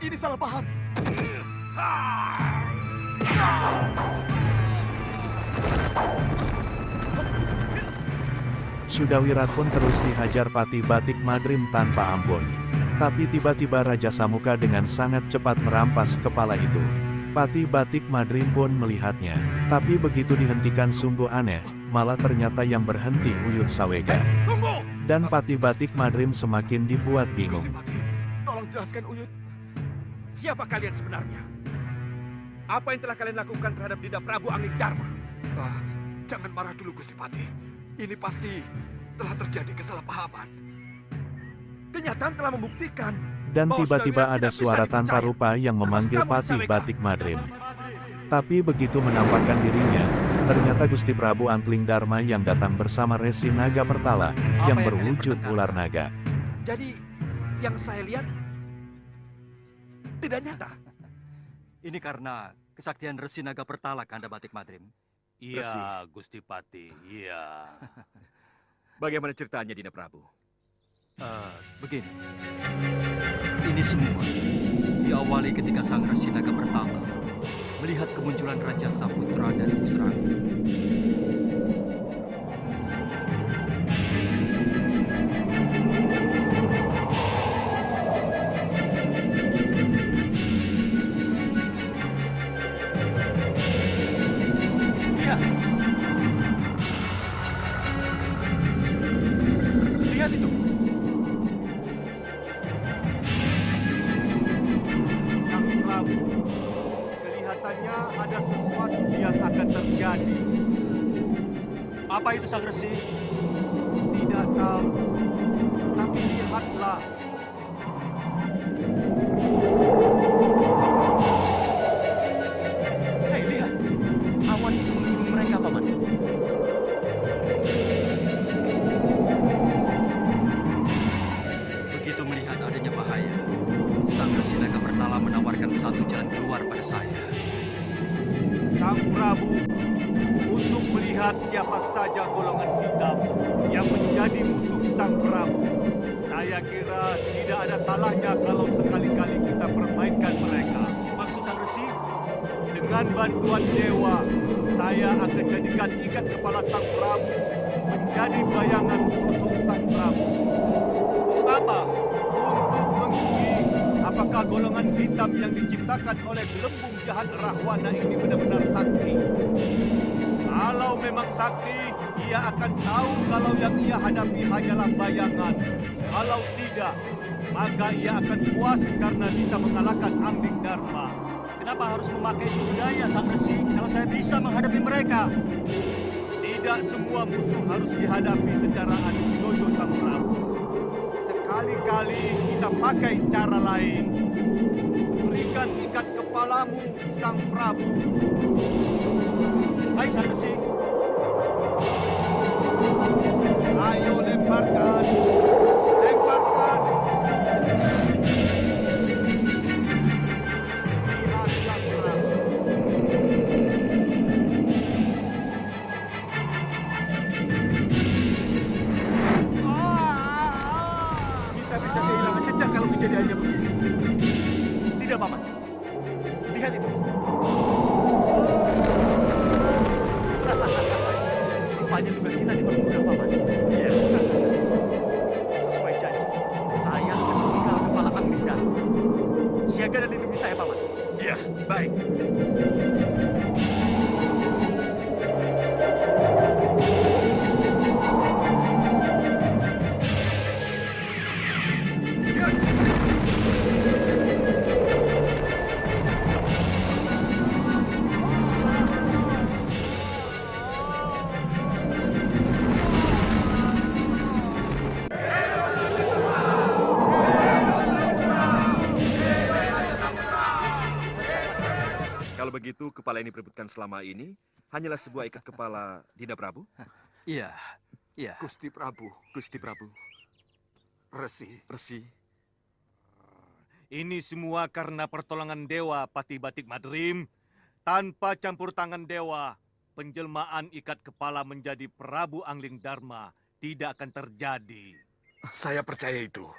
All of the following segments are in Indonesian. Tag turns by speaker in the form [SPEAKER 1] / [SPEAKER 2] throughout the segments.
[SPEAKER 1] Ini salah paham.
[SPEAKER 2] Sudawirat pun terus dihajar Patih Batik Madrim tanpa ampun. Tapi tiba-tiba Raja Samuka dengan sangat cepat merampas kepala itu. Patih Batik Madrim pun melihatnya. Tapi begitu dihentikan sungguh aneh, malah ternyata yang berhenti Uyut Sawega.
[SPEAKER 1] Tunggu!
[SPEAKER 2] Dan Patih Batik Madrim semakin dibuat bingung.
[SPEAKER 1] Gusti Patih, tolong jelaskan Uyut. Siapa kalian sebenarnya? Apa yang telah kalian lakukan terhadap Dinda Prabu Angling Dharma? Jangan marah dulu Gusti Patih. Ini pasti telah terjadi kesalahpahaman. Kenyataan telah membuktikan.
[SPEAKER 2] Dan
[SPEAKER 1] bahwa
[SPEAKER 2] tiba-tiba
[SPEAKER 1] Sudawirat
[SPEAKER 2] ada
[SPEAKER 1] tidak bisa
[SPEAKER 2] suara tanpa
[SPEAKER 1] dipercaya.
[SPEAKER 2] rupa yang memanggil
[SPEAKER 1] Termasuk kamu,
[SPEAKER 2] Patih
[SPEAKER 1] Sawega.
[SPEAKER 2] Batik Madrim. Tapi begitu menampakkan dirinya, ternyata Gusti Prabu Angling Dharma yang datang bersama Resi Naga Pertala, yang
[SPEAKER 1] Apa yang
[SPEAKER 2] berwujud
[SPEAKER 1] kalian
[SPEAKER 2] ular naga.
[SPEAKER 1] Jadi, yang saya lihat tidak nyata.
[SPEAKER 3] Ini karena kesaktian Resi Naga Pertala, Kanda Batik Madrim.
[SPEAKER 4] Iya, Gusti Patih, iya.
[SPEAKER 1] Bagaimana ceritanya, Dinda Prabu?
[SPEAKER 3] Begini, ini semua diawali ketika Sang Resi Naga Pertama melihat kemunculan Raja Saputra dari Busrang. Lihat! Lihat itu!
[SPEAKER 5] Sang Prabu, kelihatannya ada sesuatu yang akan terjadi.
[SPEAKER 3] Apa itu Sang Resi?
[SPEAKER 5] Tidak tahu, tapi lihatlah.
[SPEAKER 3] Hei, lihat! Awan itu menggunung mereka, Paman. Begitu melihat adanya bahaya, Sang Resi Naga Pertala menawarkan satu jalan keluar pada saya.
[SPEAKER 5] Sang Prabu, untuk melihat siapa saja golongan hitam yang menjadi musuh Sang Prabu, saya kira tidak ada salahnya kalau sekali-kali kita permainkan mereka.
[SPEAKER 3] Maksud Sang Resi?
[SPEAKER 5] Dengan bantuan dewa, saya akan jadikan ikat kepala Sang Prabu menjadi bayangan sosok Sang Prabu.
[SPEAKER 3] Untuk apa?
[SPEAKER 5] Untuk menguji apakah golongan hitam yang diciptakan oleh gelembung jahat Rahwana ini benar-benar sakti. Kalau memang sakti, ia akan tahu kalau yang ia hadapi hanyalah bayangan. Kalau tidak, maka ia akan puas karena bisa mengalahkan Angling Dharma.
[SPEAKER 3] Kenapa harus memakai budaya Sang Resi kalau saya bisa menghadapi mereka?
[SPEAKER 5] Tidak semua musuh harus dihadapi secara adu jojo Sang Prabu. Sekali-kali kita pakai cara lain. Berikan ikat kepalamu, Sang Prabu.
[SPEAKER 3] Baik, Sang Resi.
[SPEAKER 5] Ayo lemparkan. Lemparkan. Lihat Sang Prabu.
[SPEAKER 3] Kita bisa kehilangan jejak kalau kejadiannya begini. Tidak, Paman. Lihat itu. Rupanya tugas kita dipermudah, Paman. Iya. Sesuai janji, saya akan meninggal kepala Angling Dharma. Siaga dan lindungi saya, Paman.
[SPEAKER 1] Iya, baik. Kalau begitu, kepala yang diperebutkan selama ini hanyalah sebuah ikat kepala Dinda Prabu?
[SPEAKER 3] Iya, iya.
[SPEAKER 1] Gusti Prabu.
[SPEAKER 3] Gusti Prabu.
[SPEAKER 1] Resi.
[SPEAKER 4] Ini semua karena pertolongan dewa Patih Batik Madrim. Tanpa campur tangan dewa, penjelmaan ikat kepala menjadi Prabu Angling Dharma tidak akan terjadi.
[SPEAKER 1] Saya percaya itu.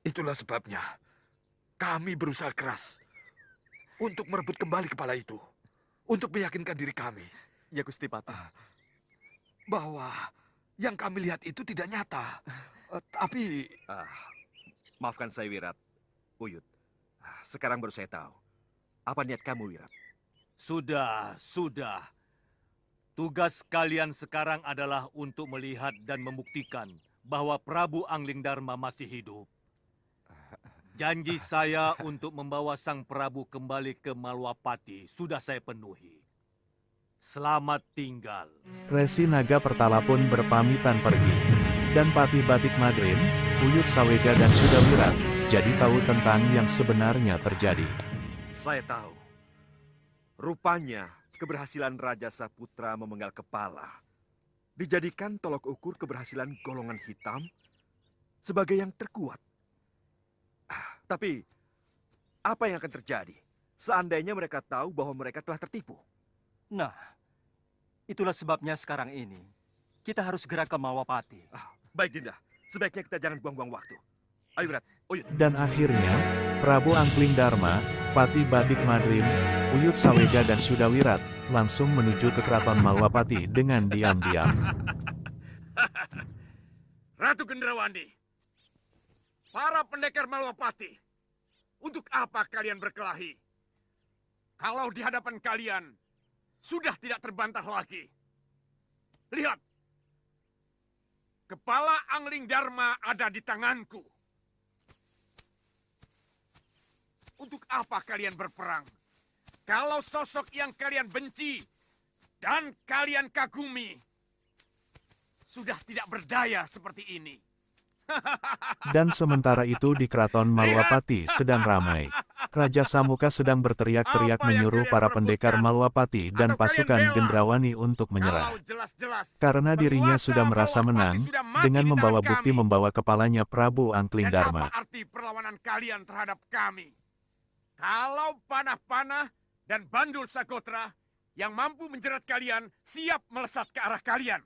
[SPEAKER 1] Itulah sebabnya Kami berusaha keras untuk merebut kembali kepala itu. Untuk meyakinkan diri kami.
[SPEAKER 3] Ya Gusti Patih.
[SPEAKER 1] Bahwa yang kami lihat itu tidak nyata. Tapi...
[SPEAKER 6] Maafkan saya, Wirat. Uyut. Sekarang baru saya tahu. Apa niat kamu, Wirat?
[SPEAKER 4] Sudah. Tugas kalian sekarang adalah untuk melihat dan membuktikan bahwa Prabu Angling Darma masih hidup. Janji saya untuk membawa Sang Prabu kembali ke Malwapati sudah saya penuhi. Selamat tinggal.
[SPEAKER 2] Resi Naga Pertala pun berpamitan pergi. Dan Patih Batik Madrim, Uyut Sawega dan Sudawirat jadi tahu tentang yang sebenarnya terjadi.
[SPEAKER 6] Saya tahu. Rupanya keberhasilan Raja Saputra memenggal kepala dijadikan tolok ukur keberhasilan golongan hitam sebagai yang terkuat. Tapi, apa yang akan terjadi seandainya mereka tahu bahwa mereka telah tertipu?
[SPEAKER 3] Nah, itulah sebabnya sekarang ini kita harus segera ke Malwapati.
[SPEAKER 6] Baik, Dinda. Sebaiknya kita jangan buang-buang waktu. Ayo, Wirat. Uyut.
[SPEAKER 2] Dan akhirnya, Prabu Angling Darma, Patih Batik Madrim, Uyut Sawega dan Sudawirat langsung menuju ke keraton Malwapati dengan diam-diam.
[SPEAKER 1] Ratu Gendrawandi, para pendekar Malwapati, untuk apa kalian berkelahi? Kalau di hadapan kalian sudah tidak terbantah lagi. Lihat, kepala Angling Darma ada di tanganku. Untuk apa kalian berperang? Kalau sosok yang kalian benci dan kalian kagumi sudah tidak berdaya seperti ini.
[SPEAKER 2] Dan sementara itu di keraton Malwapati sedang ramai. Raja Samuka sedang berteriak-teriak menyuruh para pendekar Malwapati dan pasukan Gendrawani untuk menyerah. Karena dirinya sudah merasa menang dengan membawa bukti membawa kepalanya Prabu Angling Darma.
[SPEAKER 1] Apa arti perlawanan kalian terhadap kami? Kalau panah-panah dan bandul Sagotra yang mampu menjerat kalian siap melesat ke arah kalian.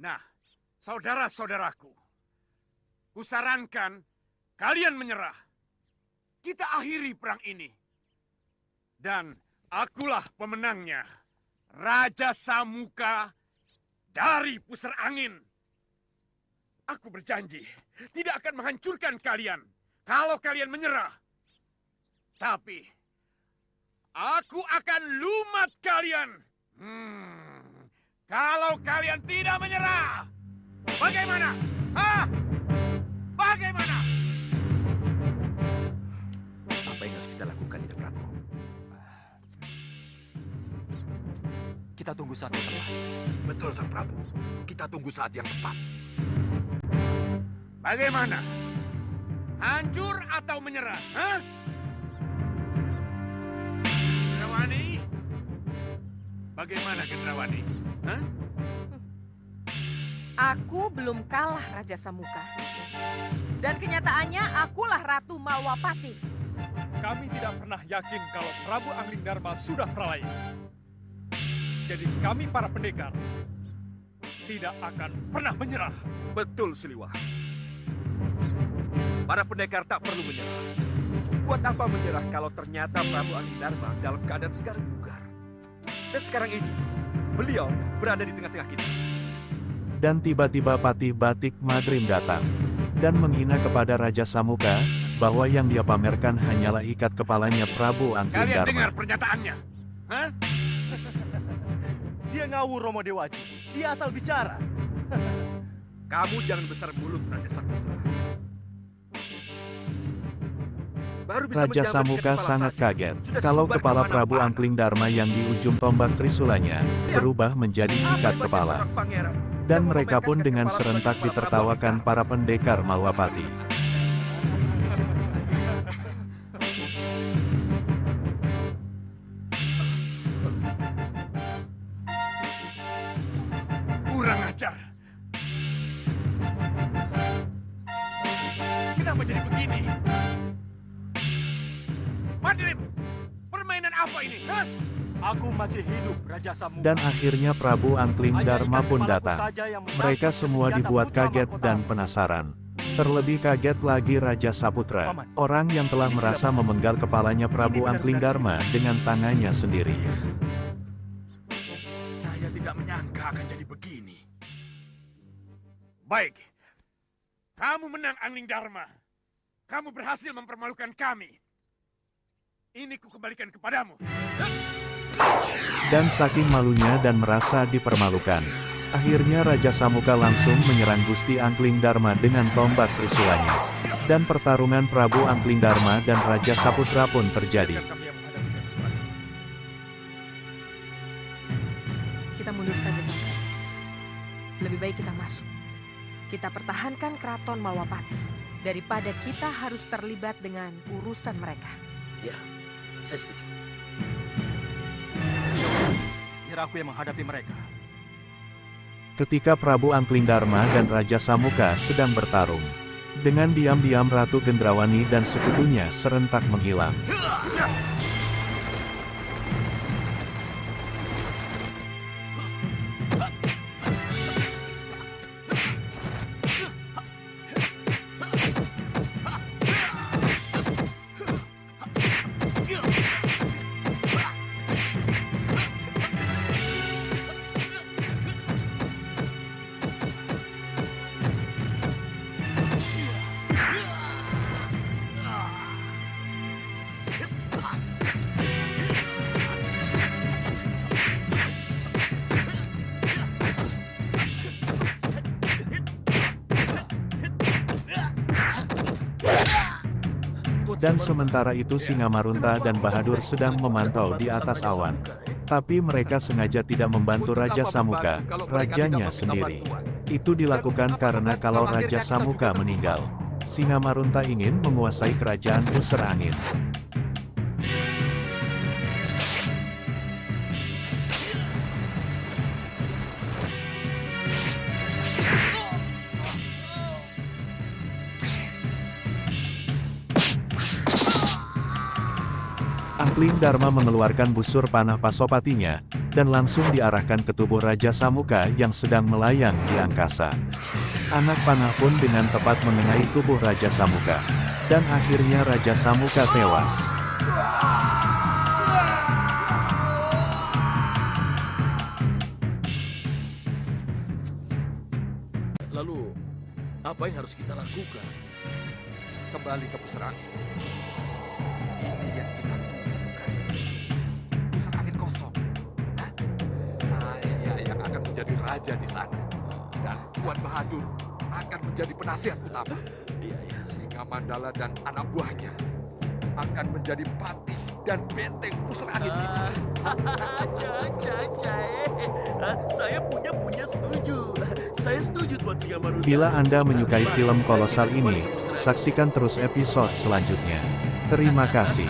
[SPEAKER 1] Nah, saudara-saudaraku, kusarankan kalian menyerah. Kita akhiri perang ini. Dan akulah pemenangnya, Raja Samuka dari Pusar Angin. Aku berjanji tidak akan menghancurkan kalian kalau kalian menyerah. Tapi aku akan lumat kalian. Kalau kalian tidak menyerah. Bagaimana? Hah? Bagaimana?
[SPEAKER 6] Apa yang harus kita lakukan, Dinda Prabu?
[SPEAKER 3] Kita tunggu saat yang tepat.
[SPEAKER 1] Betul, Sang Prabu. Kita tunggu saat yang tepat. Bagaimana? Hancur atau menyerah? Hah? Gendrawani? Bagaimana, Gendrawani? Hah?
[SPEAKER 7] Aku belum kalah, Raja Samuka. Dan kenyataannya akulah Ratu Malwapati.
[SPEAKER 8] Kami tidak pernah yakin kalau Prabu Angling Darma sudah pralaya. Jadi kami para pendekar tidak akan pernah menyerah.
[SPEAKER 6] Betul, Siliwah. Para pendekar tak perlu menyerah. Buat apa menyerah kalau ternyata Prabu Angling Darma dalam keadaan segar bugar? Dan sekarang ini, beliau berada di tengah-tengah kita.
[SPEAKER 2] Dan tiba-tiba Patih Batik Madrim datang dan menghina kepada Raja Samuka bahwa yang dia pamerkan hanyalah ikat kepalanya Prabu Angling
[SPEAKER 1] Kalian
[SPEAKER 2] Darma.
[SPEAKER 1] dengar pernyataannya? Hah?
[SPEAKER 3] Dia ngawur, Romo Dewaji. Dia asal bicara.
[SPEAKER 6] Kamu jangan besar mulut, Raja Saputra. Baru bisa
[SPEAKER 2] Raja
[SPEAKER 6] menjabat
[SPEAKER 2] Samuka
[SPEAKER 6] kepala
[SPEAKER 2] sangat
[SPEAKER 6] saja.
[SPEAKER 2] kaget
[SPEAKER 6] Sudah
[SPEAKER 2] kalau
[SPEAKER 6] sebar
[SPEAKER 2] kepala
[SPEAKER 6] kemana-mana.
[SPEAKER 2] Prabu Angling Darma yang di ujung tombak trisulanya berubah menjadi
[SPEAKER 6] Apa
[SPEAKER 2] ikat
[SPEAKER 6] hebatnya
[SPEAKER 2] kepala.
[SPEAKER 6] seorang pangeran
[SPEAKER 2] Dan
[SPEAKER 6] yang
[SPEAKER 2] mereka pun
[SPEAKER 6] memamerkan
[SPEAKER 2] dengan
[SPEAKER 6] kepala
[SPEAKER 2] serentak
[SPEAKER 6] sebagai kepala
[SPEAKER 2] ditertawakan
[SPEAKER 6] Prabu
[SPEAKER 2] para pendekar Malwapati.
[SPEAKER 1] Kurang ajar. Kenapa jadi begini? Madrim, permainan apa ini? Hah?
[SPEAKER 3] Aku masih hidup, Raja Samuka.
[SPEAKER 2] Dan akhirnya Prabu Angling
[SPEAKER 3] Hanya
[SPEAKER 2] Darma
[SPEAKER 3] ikat
[SPEAKER 2] pun
[SPEAKER 3] kepalaku
[SPEAKER 2] datang.
[SPEAKER 3] saja yang
[SPEAKER 2] Mereka
[SPEAKER 3] mengangkut
[SPEAKER 2] semua
[SPEAKER 3] senjata
[SPEAKER 2] dibuat
[SPEAKER 3] putra
[SPEAKER 2] kaget
[SPEAKER 3] mahkota.
[SPEAKER 2] dan penasaran. Terlebih kaget lagi Raja Saputra, orang yang telah merasa memenggal kepalanya Prabu Anglingdarma dengan tangannya sendiri.
[SPEAKER 1] Saya tidak menyangka akan jadi begini. Baik. Kamu menang, Anglingdarma. Kamu berhasil mempermalukan kami. Ini kukembalikan kepadamu.
[SPEAKER 2] Dan saking malunya dan merasa dipermalukan, akhirnya Raja Samuka langsung menyerang Gusti Anglingdarma dengan tombak trisulannya. Dan pertarungan Prabu Anglingdarma dan Raja Saputra pun terjadi.
[SPEAKER 8] Kami yang menghadapinya, Gusti Ratu.
[SPEAKER 7] Kita mundur saja, Samuka. Lebih baik kita masuk. Kita pertahankan keraton Malwapati daripada kita harus terlibat dengan urusan mereka.
[SPEAKER 3] Ya, saya setuju. Biar aku yang menghadapi mereka.
[SPEAKER 2] Ketika Prabu Anglingdarma dan Raja Samuka sedang bertarung, dengan diam-diam Ratu Gendrawani dan sekutunya serentak menghilang. Dan sementara itu Singamarunta dan Bahadur sedang memantau di atas awan. Tapi mereka sengaja tidak membantu Raja Samuka, rajanya sendiri. Itu dilakukan karena kalau Raja Samuka meninggal, Singamarunta ingin menguasai kerajaan Pusar Angin. Anglingdarma mengeluarkan busur panah pasopatinya, dan langsung diarahkan ke tubuh Raja Samuka yang sedang melayang di angkasa. Anak panah pun dengan tepat mengenai tubuh Raja Samuka, dan akhirnya Raja Samuka tewas.
[SPEAKER 1] Lalu, apa yang harus kita lakukan? Kembali ke Pusar Angin. Ini yang kita tunggu, bukan? Pusar Angin kosong. Hah? Saya yang akan menjadi raja di sana. Dan Tuan Bahadur akan menjadi penasihat utama. Singamandala dan anak buahnya akan menjadi patih dan benteng Pusar Angin kita.
[SPEAKER 9] Saya punya setuju. Saya setuju, Tuan Singamarunta.
[SPEAKER 2] Bila Anda menyukai film kolosal ini, saksikan terus episode selanjutnya. Terima kasih.